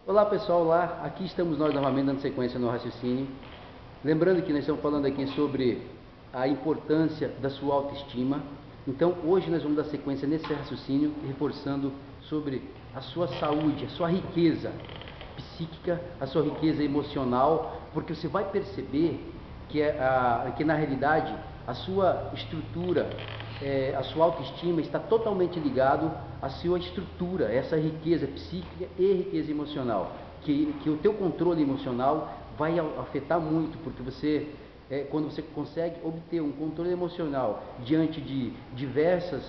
Olá pessoal, olá, aqui estamos nós novamente dando sequência no raciocínio. Lembrando que nós estamos falando aqui sobre a importância da sua autoestima. Então hoje nós vamos dar sequência nesse raciocínio, reforçando sobre a sua saúde, a sua riqueza psíquica, a sua riqueza emocional, porque você vai perceber que na realidade a sua estrutura, a sua autoestima está totalmente ligado à sua estrutura, essa riqueza psíquica e riqueza emocional, que o teu controle emocional vai afetar muito, porque quando você consegue obter um controle emocional diante de diversas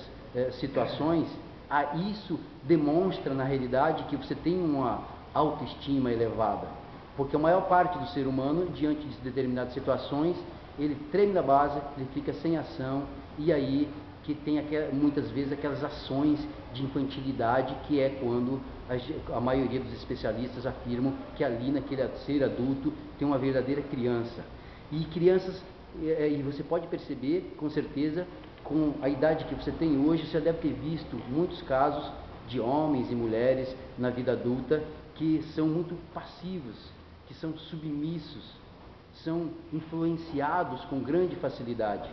situações, isso demonstra na realidade que você tem uma autoestima elevada, porque a maior parte do ser humano, diante de determinadas situações, ele treme na base, ele fica sem ação, e aí que tem muitas vezes aquelas ações de infantilidade, que é quando a maioria dos especialistas afirmam que ali naquele ser adulto tem uma verdadeira criança. E crianças, e você pode perceber com certeza, com a idade que você tem hoje, você deve ter visto muitos casos de homens e mulheres na vida adulta que são muito passivos, que são submissos, são influenciados com grande facilidade,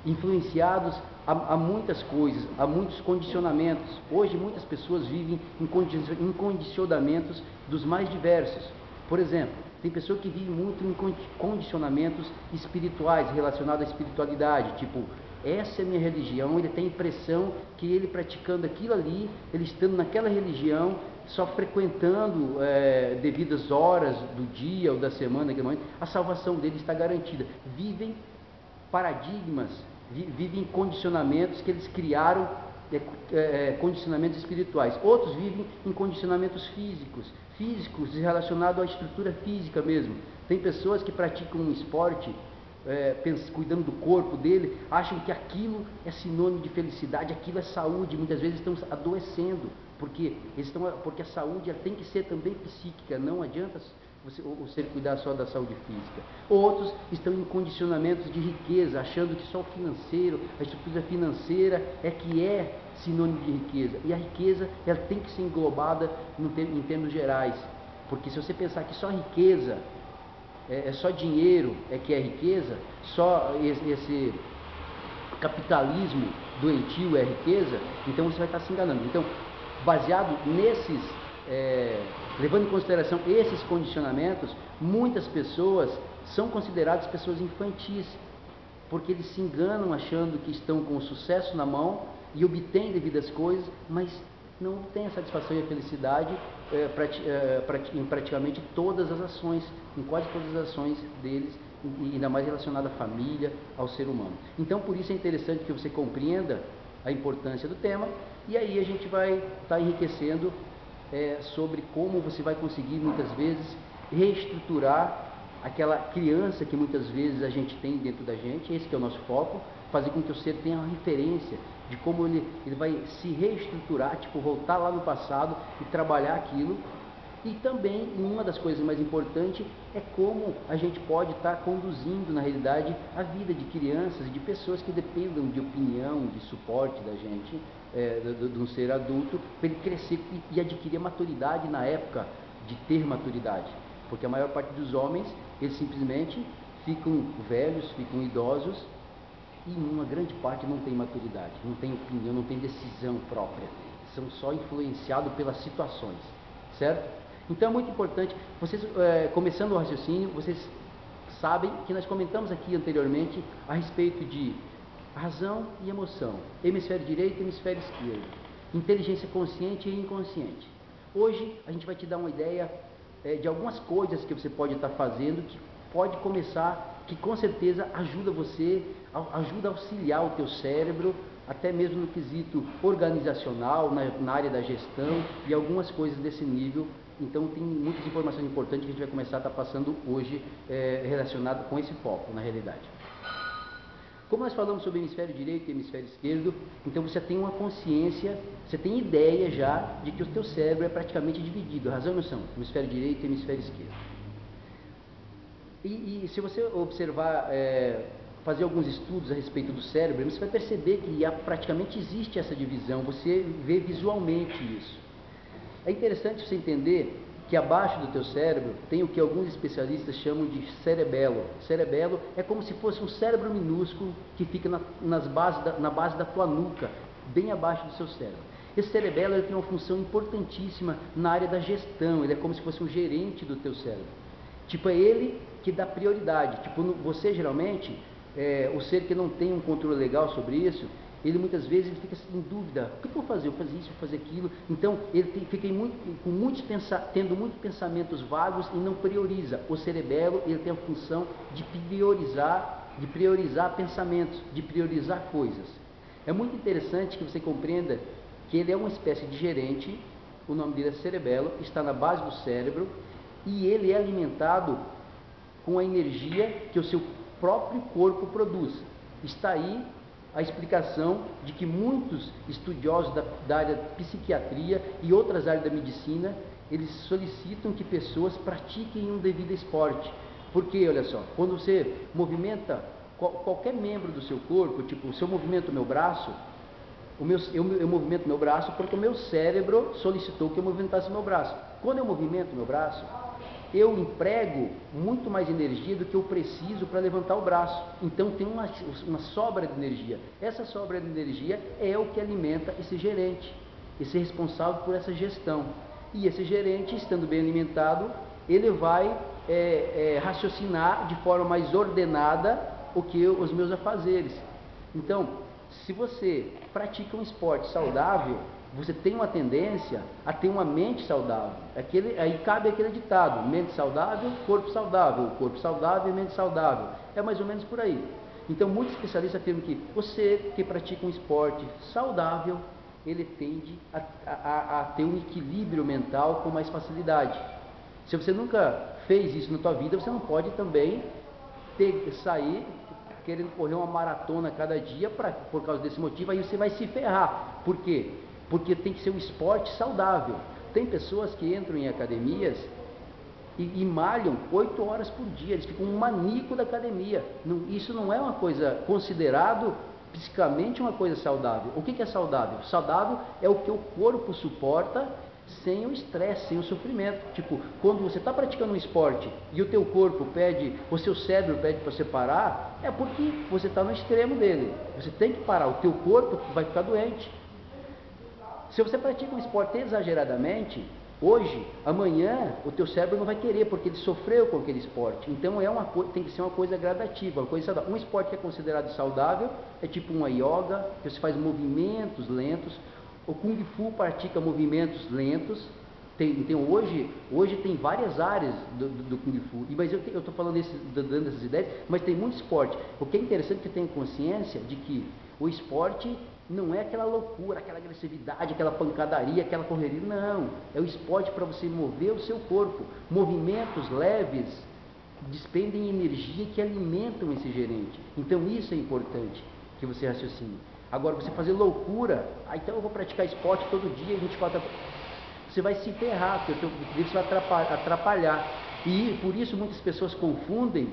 influenciados a muitas coisas, a muitos condicionamentos. Hoje muitas pessoas vivem em condicionamentos dos mais diversos. Por exemplo, tem pessoa que vive muito em condicionamentos espirituais, relacionados à espiritualidade, tipo, essa é a minha religião. Ele tem a impressão que ele praticando aquilo ali, ele estando naquela religião, só frequentando devidas horas do dia ou da semana, a salvação dele está garantida. Vivem paradigmas, vivem condicionamentos que eles criaram, condicionamentos espirituais. Outros vivem em condicionamentos físicos relacionados à estrutura física mesmo. Tem pessoas que praticam um esporte, cuidando do corpo dele, acham que aquilo é sinônimo de felicidade, aquilo é saúde. Muitas vezes estão adoecendo, porque a saúde ela tem que ser também psíquica. Não adianta você cuidar só da saúde física. Outros estão em condicionamentos de riqueza, achando que só o financeiro, a estrutura financeira que é sinônimo de riqueza. E a riqueza ela tem que ser englobada em termos gerais, porque se você pensar que só riqueza só dinheiro que é riqueza, só esse capitalismo doentio é riqueza, então você vai estar se enganando. Então, baseado nesses, levando em consideração esses condicionamentos, muitas pessoas são consideradas pessoas infantis, porque eles se enganam achando que estão com o sucesso na mão e obtêm devidas coisas, mas não tem a satisfação e a felicidade em praticamente todas as ações, em quase todas as ações deles, e ainda mais relacionada à família, ao ser humano. Então, por isso é interessante que você compreenda a importância do tema, e aí a gente vai estar enriquecendo sobre como você vai conseguir, muitas vezes, reestruturar aquela criança que muitas vezes a gente tem dentro da gente. Esse que é o nosso foco, fazer com que o ser tenha uma referência de como ele vai se reestruturar, tipo, voltar lá no passado e trabalhar aquilo. E também, uma das coisas mais importantes é como a gente pode estar conduzindo, na realidade, a vida de crianças e de pessoas que dependam de opinião, de suporte da gente, de um ser adulto, para ele crescer e adquirir a maturidade na época de ter maturidade. Porque a maior parte dos homens, eles simplesmente ficam velhos, ficam idosos, e uma grande parte não tem maturidade, não tem opinião, não tem decisão própria, são só influenciados pelas situações, certo? Então é muito importante, vocês, começando o raciocínio, vocês sabem que nós comentamos aqui anteriormente a respeito de razão e emoção, hemisfério direito e hemisfério esquerdo, inteligência consciente e inconsciente. Hoje a gente vai te dar uma ideia de algumas coisas que você pode estar fazendo, que pode começar, que com certeza ajuda você, ajuda a auxiliar o teu cérebro, até mesmo no quesito organizacional, na área da gestão e algumas coisas desse nível. Então tem muitas informações importantes que a gente vai começar a estar passando hoje, relacionado com esse foco, na realidade. Como nós falamos sobre hemisfério direito e hemisfério esquerdo, então você tem uma consciência, você tem ideia já de que o teu cérebro é praticamente dividido, razão e emoção, hemisfério direito e hemisfério esquerdo. E se você observar, fazer alguns estudos a respeito do cérebro, você vai perceber que praticamente existe essa divisão, você vê visualmente isso. É interessante você entender que abaixo do teu cérebro tem o que alguns especialistas chamam de cerebelo. Cerebelo é como se fosse um cérebro minúsculo que fica na base da tua nuca, bem abaixo do seu cérebro. Esse cerebelo ele tem uma função importantíssima na área da gestão, ele é como se fosse um gerente do teu cérebro. Tipo, é ele que dá prioridade. Tipo, você geralmente, o ser que não tem um controle legal sobre isso, ele muitas vezes ele fica em dúvida, o que eu vou fazer? Eu vou fazer isso, vou fazer aquilo. Então, ele fica tendo muitos pensamentos vagos e não prioriza. O cerebelo ele tem a função de priorizar pensamentos, de priorizar coisas. É muito interessante que você compreenda que ele é uma espécie de gerente, o nome dele é cerebelo, está na base do cérebro, e ele é alimentado com a energia que o seu próprio corpo produz. Está aí a explicação de que muitos estudiosos da área de psiquiatria e outras áreas da medicina, eles solicitam que pessoas pratiquem um devido esporte. Porque, olha só, quando você movimenta qualquer membro do seu corpo, tipo, se eu movimento o meu braço, eu movimento meu braço porque o meu cérebro solicitou que eu movimentasse o meu braço. Quando eu movimento o meu braço, eu emprego muito mais energia do que eu preciso para levantar o braço. Então tem uma sobra de energia. Essa sobra de energia é o que alimenta esse gerente, esse responsável por essa gestão. E esse gerente, estando bem alimentado, ele vai raciocinar de forma mais ordenada os meus afazeres. Então, se você pratica um esporte saudável, você tem uma tendência a ter uma mente saudável. Aí cabe aquele ditado, mente saudável, corpo saudável e mente saudável. É mais ou menos por aí. Então, muitos especialistas afirmam que você que pratica um esporte saudável, ele tende a ter um equilíbrio mental com mais facilidade. Se você nunca fez isso na tua vida, você não pode também sair querendo correr uma maratona cada dia por causa desse motivo, aí você vai se ferrar. Por quê? Porque tem que ser um esporte saudável. Tem pessoas que entram em academias e malham 8 horas por dia, eles ficam um maníaco da academia. Isso não é uma coisa considerado psicamente uma coisa saudável. O que é saudável? Saudável é o que o corpo suporta sem o estresse, sem o sofrimento. Tipo, quando você está praticando um esporte e o teu corpo pede, o seu cérebro pede para você parar, é porque você está no extremo dele. Você tem que parar, o teu corpo vai ficar doente. Se você pratica um esporte exageradamente, hoje, amanhã, o teu cérebro não vai querer, porque ele sofreu com aquele esporte. Então tem que ser uma coisa gradativa, uma coisa saudável. Um esporte que é considerado saudável é tipo uma yoga, que você faz movimentos lentos. O Kung Fu pratica movimentos lentos. Hoje tem várias áreas do Kung Fu. Mas eu estou falando dando essas ideias, mas tem muito esporte. O que é interessante é que tenha consciência de que o esporte não é aquela loucura, aquela agressividade, aquela pancadaria, aquela correria. Não, é o esporte para você mover o seu corpo. Movimentos leves despendem energia que alimentam esse gerente. Então isso é importante que você raciocine. Agora, você fazer loucura, então eu vou praticar esporte todo dia, 24 horas, você vai se ferrar, porque você vai atrapalhar. E por isso muitas pessoas confundem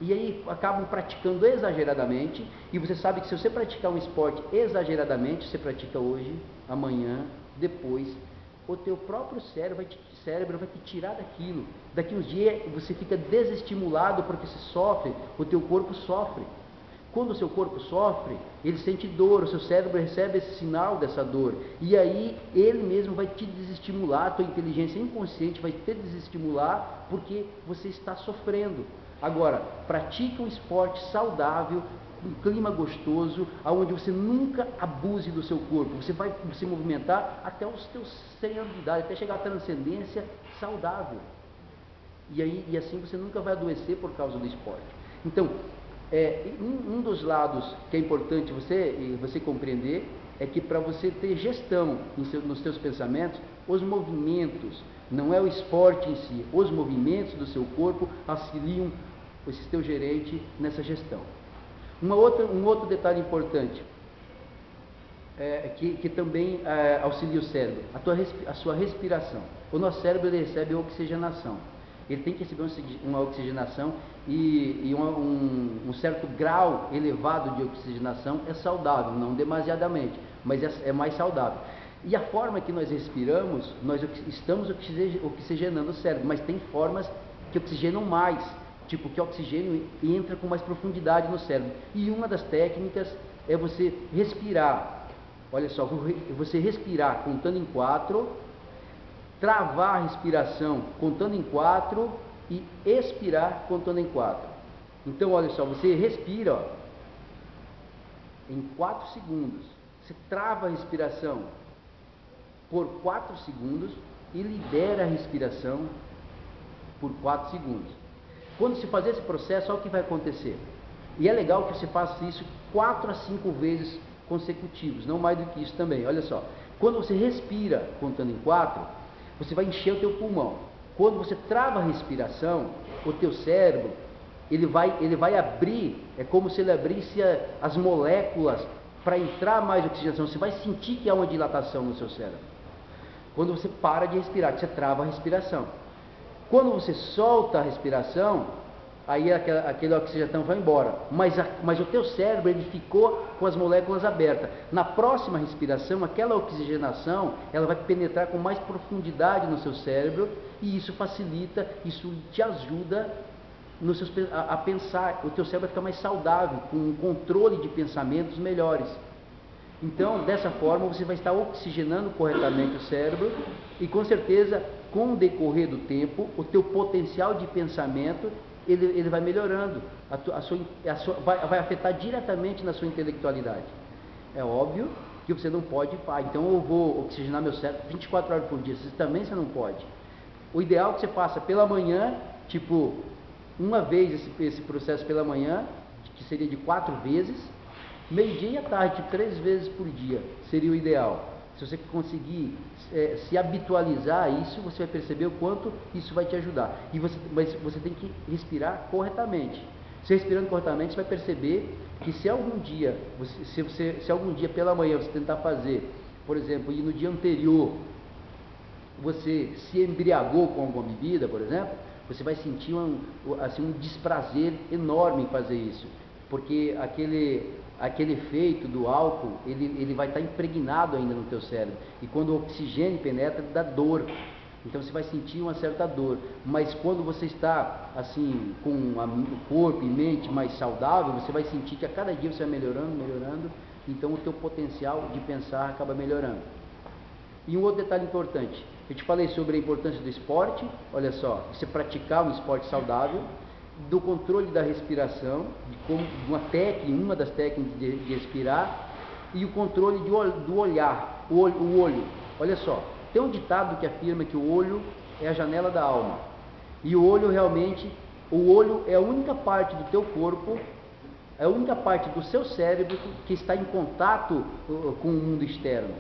e aí acabam praticando exageradamente. E você sabe que se você praticar um esporte exageradamente, você pratica hoje, amanhã, depois, o teu próprio cérebro vai te tirar daquilo. Daqui uns dias você fica desestimulado porque você sofre, o teu corpo sofre. Quando o seu corpo sofre, ele sente dor, o seu cérebro recebe esse sinal dessa dor. E aí ele mesmo vai te desestimular, a tua inteligência inconsciente vai te desestimular porque você está sofrendo. Agora, pratique um esporte saudável, um clima gostoso, onde você nunca abuse do seu corpo. Você vai se movimentar até os teus 100 anos de idade, até chegar à transcendência saudável. E assim você nunca vai adoecer por causa do esporte. Então, um dos lados que é importante você compreender é que para você ter gestão nos seus pensamentos, os movimentos, não é o esporte em si, os movimentos do seu corpo auxiliam esse teu gerente nessa gestão. Um outro detalhe importante, que também auxilia o cérebro, a sua respiração. O nosso cérebro ele recebe oxigenação. Ele tem que receber uma oxigenação e um certo grau elevado de oxigenação é saudável, não demasiadamente, mas é mais saudável. E a forma que nós respiramos, nós estamos oxigenando o cérebro, mas tem formas que oxigenam mais, tipo que o oxigênio entra com mais profundidade no cérebro. E uma das técnicas é você respirar. Olha só, você respirar contando em 4, travar a respiração contando em 4 e expirar contando em 4. Então, olha só, você respira, ó, em 4 segundos. Você trava a respiração por 4 segundos e libera a respiração por 4 segundos. Quando se fazer esse processo, olha o que vai acontecer. E é legal que você faça isso 4 a 5 vezes consecutivos, não mais do que isso também. Olha só, quando você respira contando em 4, você vai encher o teu pulmão. Quando você trava a respiração, o teu cérebro, ele vai abrir, é como se ele abrisse as moléculas para entrar mais oxigenação. Você vai sentir que há uma dilatação no seu cérebro. Quando você para de respirar, que você trava a respiração. Quando você solta a respiração, aí aquele oxigenação vai embora. Mas o teu cérebro, ele ficou com as moléculas abertas. Na próxima respiração, aquela oxigenação, ela vai penetrar com mais profundidade no seu cérebro, e isso facilita, isso te ajuda a pensar. O teu cérebro vai ficar mais saudável, com um controle de pensamentos melhores. Então, dessa forma, você vai estar oxigenando corretamente o cérebro, e com certeza, com o decorrer do tempo, o teu potencial de pensamento, ele vai melhorando, vai afetar diretamente na sua intelectualidade. É óbvio que você não pode, então eu vou oxigenar meu cérebro 24 horas por dia, também você não pode. O ideal é que você faça pela manhã, tipo, uma vez esse processo pela manhã, que seria de 4 vezes, meio-dia e à tarde, tipo 3 vezes por dia, seria o ideal. Se você conseguir se habitualizar a isso, você vai perceber o quanto isso vai te ajudar. Mas você tem que respirar corretamente. Se respirando corretamente, você vai perceber que se algum dia pela manhã você tentar fazer, por exemplo, e no dia anterior você se embriagou com alguma bebida, por exemplo, você vai sentir um desprazer enorme em fazer isso, porque aquele efeito do álcool, ele vai estar impregnado ainda no teu cérebro, e quando o oxigênio penetra, dá dor, então você vai sentir uma certa dor. Mas quando você está assim, com o corpo e mente mais saudável, você vai sentir que a cada dia você vai melhorando, então o teu potencial de pensar acaba melhorando. E um outro detalhe importante, eu te falei sobre a importância do esporte, olha só, você praticar um esporte saudável, do controle da respiração, uma das técnicas de respirar, e o controle do olhar, o olho. Olha só, tem um ditado que afirma que o olho é a janela da alma, e o olho é a única parte do teu corpo, é a única parte do seu cérebro que está em contato com o mundo externo.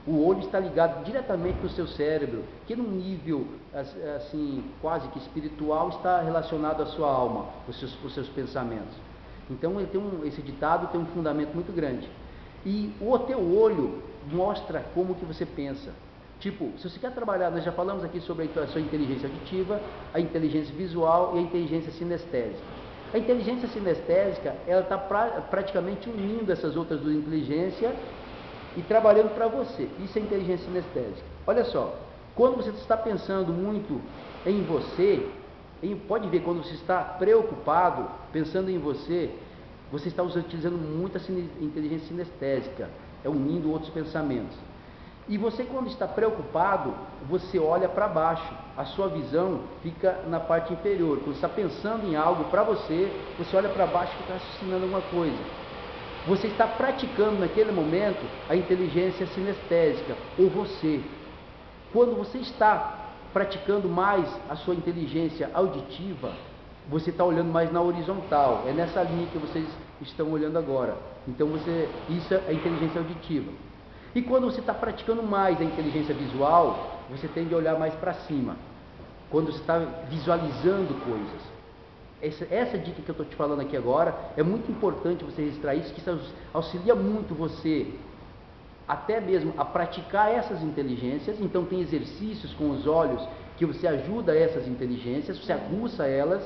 O olho está ligado diretamente no seu cérebro, que num nível assim quase que espiritual está relacionado à sua alma, os seus pensamentos. Então esse ditado tem um fundamento muito grande. E o teu olho mostra como que você pensa. Tipo, se você quer trabalhar, nós já falamos aqui sobre a sua inteligência auditiva, a inteligência visual e a inteligência sinestésica. A inteligência sinestésica, ela está praticamente unindo essas outras duas inteligências e trabalhando para você. Isso é inteligência sinestésica. Olha só, quando você está pensando muito em você, pode ver, quando você está preocupado, pensando em você, você está utilizando muito a inteligência sinestésica, unindo outros pensamentos. E você, quando está preocupado, você olha para baixo, a sua visão fica na parte inferior. Quando você está pensando em algo para você, você olha para baixo e está raciocinando alguma coisa. Você está praticando naquele momento a inteligência sinestésica, ou você. Quando você está praticando mais a sua inteligência auditiva, você está olhando mais na horizontal. É nessa linha que vocês estão olhando agora. Então isso é a inteligência auditiva. E quando você está praticando mais a inteligência visual, você tende a olhar mais para cima. Quando você está visualizando coisas. Essa dica que eu estou te falando aqui agora, é muito importante você registrar isso, que isso auxilia muito você, até mesmo a praticar essas inteligências. Então tem exercícios com os olhos, que você ajuda essas inteligências, você aguça elas,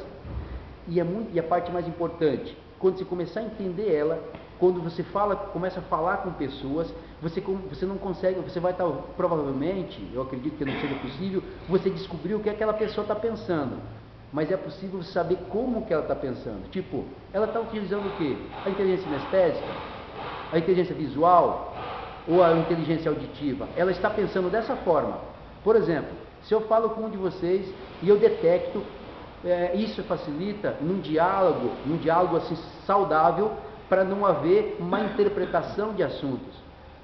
e a parte mais importante, quando você começar a entender ela, quando você começa a falar com pessoas, você não consegue, você vai estar, provavelmente, eu acredito que não seja possível, você descobrir o que aquela pessoa está pensando. Mas é possível saber como que ela está pensando. Tipo, ela está utilizando o quê? A inteligência sinestésica? A inteligência visual? Ou a inteligência auditiva? Ela está pensando dessa forma. Por exemplo, se eu falo com um de vocês e eu detecto, isso facilita num diálogo assim saudável, para não haver má interpretação de assuntos.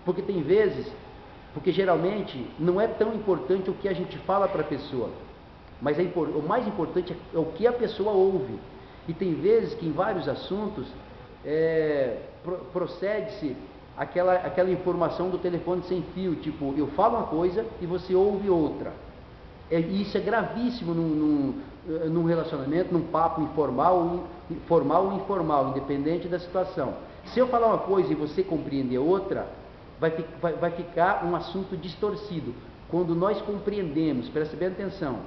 Porque tem vezes, porque geralmente não é tão importante o que a gente fala para a pessoa, mas o mais importante é o que a pessoa ouve. E tem vezes que em vários assuntos procede-se aquela informação do telefone sem fio, tipo, eu falo uma coisa e você ouve outra. Isso é gravíssimo num relacionamento, num papo formal ou informal, independente da situação. Se eu falar uma coisa e você compreender outra, vai ficar um assunto distorcido. Quando nós compreendemos, presta bem atenção,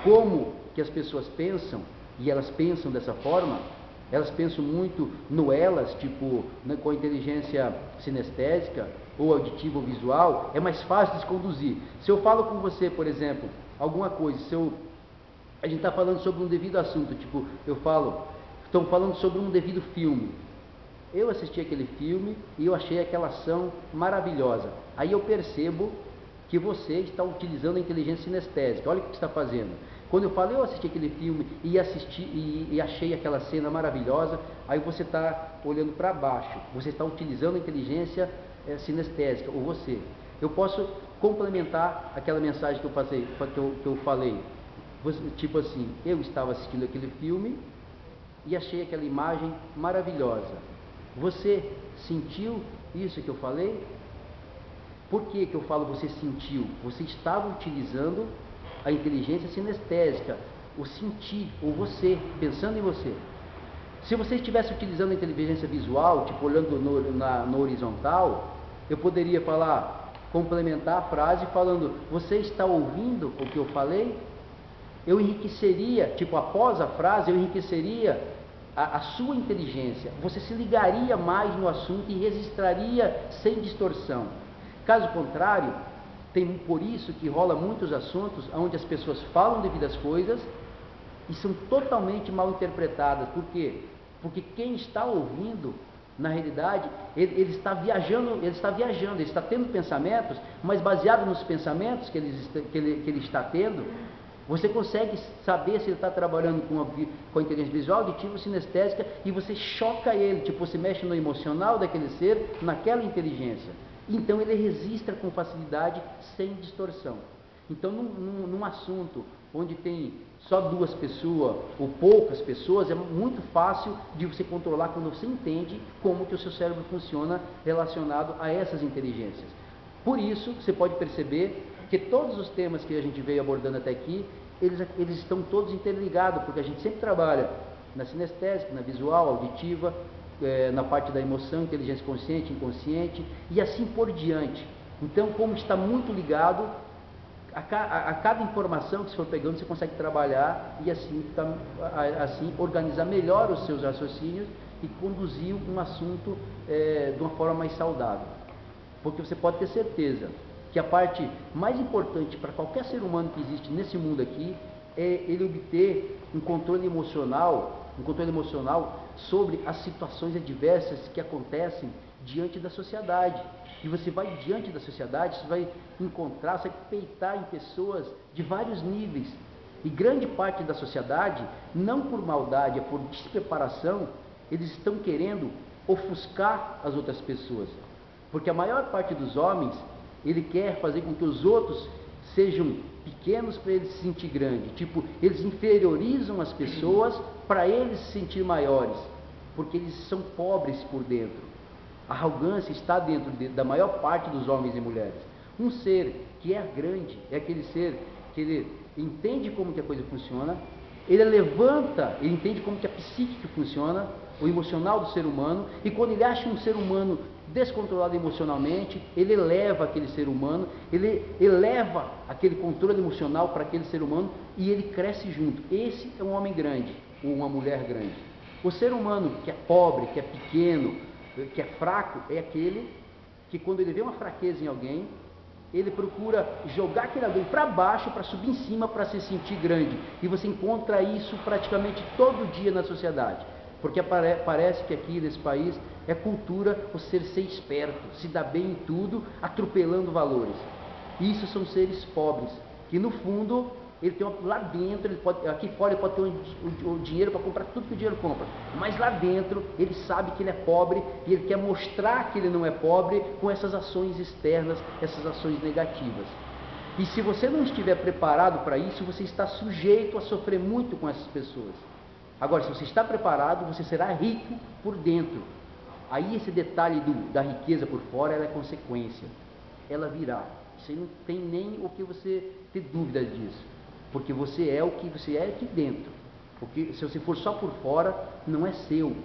como que as pessoas pensam, e elas pensam dessa forma, elas pensam muito no elas, tipo, com a inteligência sinestésica, ou auditiva ou visual, é mais fácil de se conduzir. Se eu falo com você, por exemplo, alguma coisa, a gente está falando sobre um devido assunto, tipo, estão falando sobre um devido filme. Eu assisti aquele filme e eu achei aquela ação maravilhosa. Aí eu percebo que você está utilizando a inteligência sinestésica. Olha o que está fazendo. Quando eu falo, eu assisti aquele filme e achei aquela cena maravilhosa, aí você está olhando para baixo. Você está utilizando a inteligência sinestésica, ou você. Eu posso complementar aquela mensagem que eu falei. Tipo assim, eu estava assistindo aquele filme e achei aquela imagem maravilhosa. Você sentiu isso que eu falei? Por que eu falo você sentiu? Você estava utilizando a inteligência sinestésica, o sentir, ou você, pensando em você. Se você estivesse utilizando a inteligência visual, tipo olhando no horizontal, eu poderia complementar a frase falando, você está ouvindo o que eu falei? Eu enriqueceria, tipo, após a frase, eu enriqueceria a sua inteligência. Você se ligaria mais no assunto e registraria sem distorção. Caso contrário, por isso que rola muitos assuntos onde as pessoas falam devidas coisas e são totalmente mal interpretadas. Por quê? Porque quem está ouvindo, na realidade, ele está viajando, ele está tendo pensamentos, mas baseado nos pensamentos que ele está tendo, você consegue saber se ele está trabalhando com a inteligência visual, auditiva ou sinestésica, e você choca ele, tipo, você mexe no emocional daquele ser, naquela inteligência. Então ele registra com facilidade, sem distorção. Então num assunto onde tem só duas pessoas ou poucas pessoas, é muito fácil de você controlar quando você entende como que o seu cérebro funciona relacionado a essas inteligências. Por isso, você pode perceber que todos os temas que a gente veio abordando até aqui, eles estão todos interligados, porque a gente sempre trabalha na sinestésica, na visual, auditiva, na parte da emoção, inteligência consciente, inconsciente, e assim por diante. Então, como está muito ligado, a cada informação que você for pegando, você consegue trabalhar e assim organizar melhor os seus raciocínios e conduzir um assunto de uma forma mais saudável. Porque você pode ter certeza que a parte mais importante para qualquer ser humano que existe nesse mundo aqui é ele obter um controle emocional sobre as situações adversas que acontecem diante da sociedade. E você vai diante da sociedade, você vai encontrar, você vai peitar em pessoas de vários níveis. E grande parte da sociedade, não por maldade, é por despreparação, eles estão querendo ofuscar as outras pessoas. Porque a maior parte dos homens, ele quer fazer com que os outros sejam pequenos para ele se sentir grande. Tipo, eles inferiorizam as pessoas para eles se sentir maiores, porque eles são pobres por dentro. A arrogância está dentro da maior parte dos homens e mulheres. Um ser que é grande é aquele ser que ele entende como que a coisa funciona, ele entende como que a psíquica funciona, o emocional do ser humano, e quando ele acha um ser humano descontrolado emocionalmente, ele eleva aquele ser humano, ele eleva aquele controle emocional para aquele ser humano e ele cresce junto. Esse é um homem grande, ou uma mulher grande. O ser humano que é pobre, que é pequeno, que é fraco, é aquele que quando ele vê uma fraqueza em alguém, ele procura jogar aquele alguém para baixo, para subir em cima, para se sentir grande. E você encontra isso praticamente todo dia na sociedade. Porque parece que aqui nesse país é cultura você ser esperto, se dar bem em tudo, atropelando valores. Isso são seres pobres, que no fundo, ele tem lá dentro, ele pode, aqui fora ele pode ter o dinheiro para comprar tudo que o dinheiro compra, mas lá dentro ele sabe que ele é pobre e ele quer mostrar que ele não é pobre com essas ações externas, essas ações negativas. E se você não estiver preparado para isso, você está sujeito a sofrer muito com essas pessoas. Agora, se você está preparado, você será rico por dentro. Aí esse detalhe da riqueza por fora, ela é consequência, ela virá. Você não tem nem o que você ter dúvida disso, porque você é o que você é aqui dentro. Porque se você for só por fora, não é seu.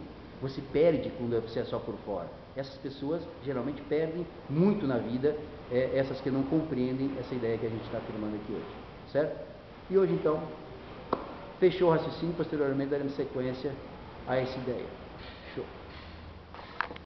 Você perde quando você é só por fora. Essas pessoas geralmente perdem muito na vida, essas que não compreendem essa ideia que a gente está afirmando aqui hoje, certo? E hoje então, fechou o raciocínio, posteriormente daremos sequência a essa ideia. Show!